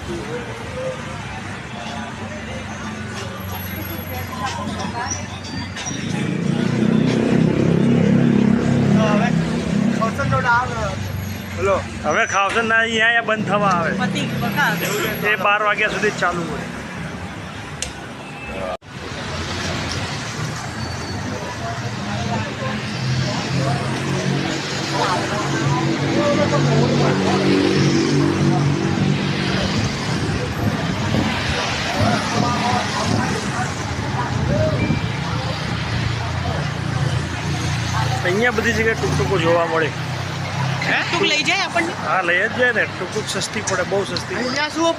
બોલો હવે ખાવશે ના અહીંયા બંધ થવા આવે એ 12 વાગ્યા સુધી જ ચાલુ હોય. અહીંયા બધી જગ્યાએ ટૂંકટૂંકો જોવા મળે. ટૂંક લઈ જાય આપણને? હા લઈ જ જાય ને. ટૂંકટૂંક સસ્તી પડે, બહુ સસ્તી. અહીંયા શું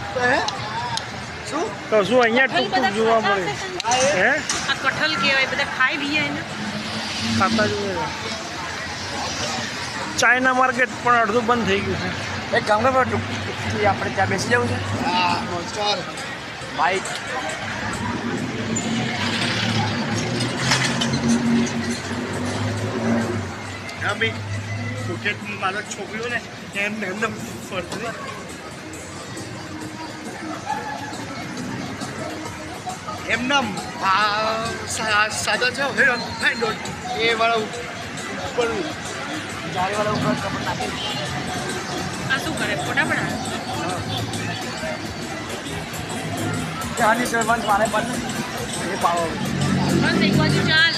તો શું અહીંયા ટૂંકટૂંક જોવા મળે? હે આ કઠલ કહેવાય, બધા ખાઈ બી એને ખાતા જ હોય. ચાઇના માર્કેટ પણ અડધું બંધ થઈ ગયું છે. એક કામ કર, આપણે ત્યાં બેસી જવું છે. હા નમસ્કાર બાઈક. હા ભાઈ ક્રિકેટ મારો છોકરીઓ ને એમને ફરતી એમના સાદા છે એ વાળા ઉપર જાળીવાળા ઉપર કપડ નાખી. આ શું કરે? ફોટા પડાવે? ત્યાંની સરપંચ મારે પણ એ પાડો બસ એક બાજુ ચાલ.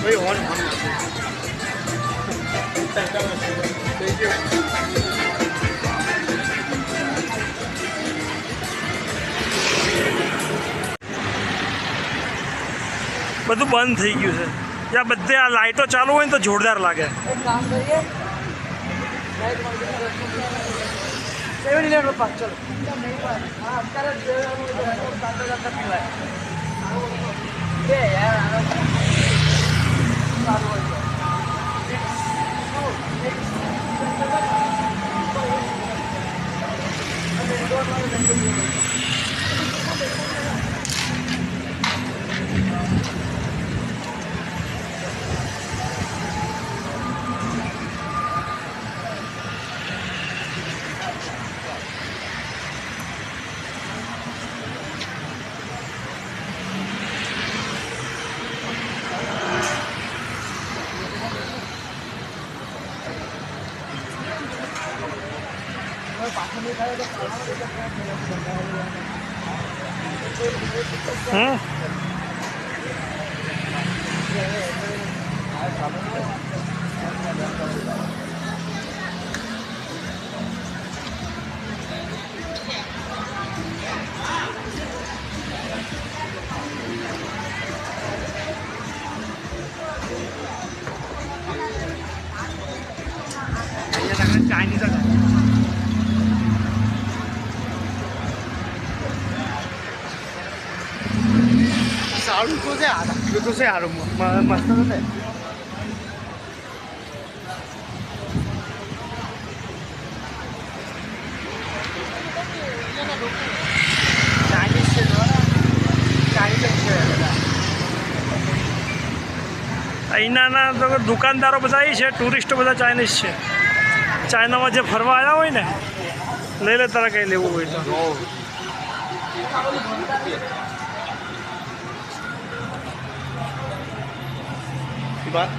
ભાઈ હોન બધું બંધ થઈ ગયું છે. ત્યાં બધે આ લાઇટો ચાલુ હોય ને તો જોરદાર લાગે. એક કામ કરીએ, સેવન ઇલેવન પાક ચલો. હા અત્યારે જ હમ ચાઇનીઝ સારું તો છે આ તો છે સારું મસ્ત તો છે. ચાઇનીઝ છે ચાઇનીઝ છે. અહીંના તો દુકાનદારો બધા એ છે, ટુરિસ્ટો બધા ચાઇનીઝ છે. ચાઇનામાં જે ફરવા આવ્યા હોય ને લઈ લે તારે કંઈ લેવું હોય તો. બાત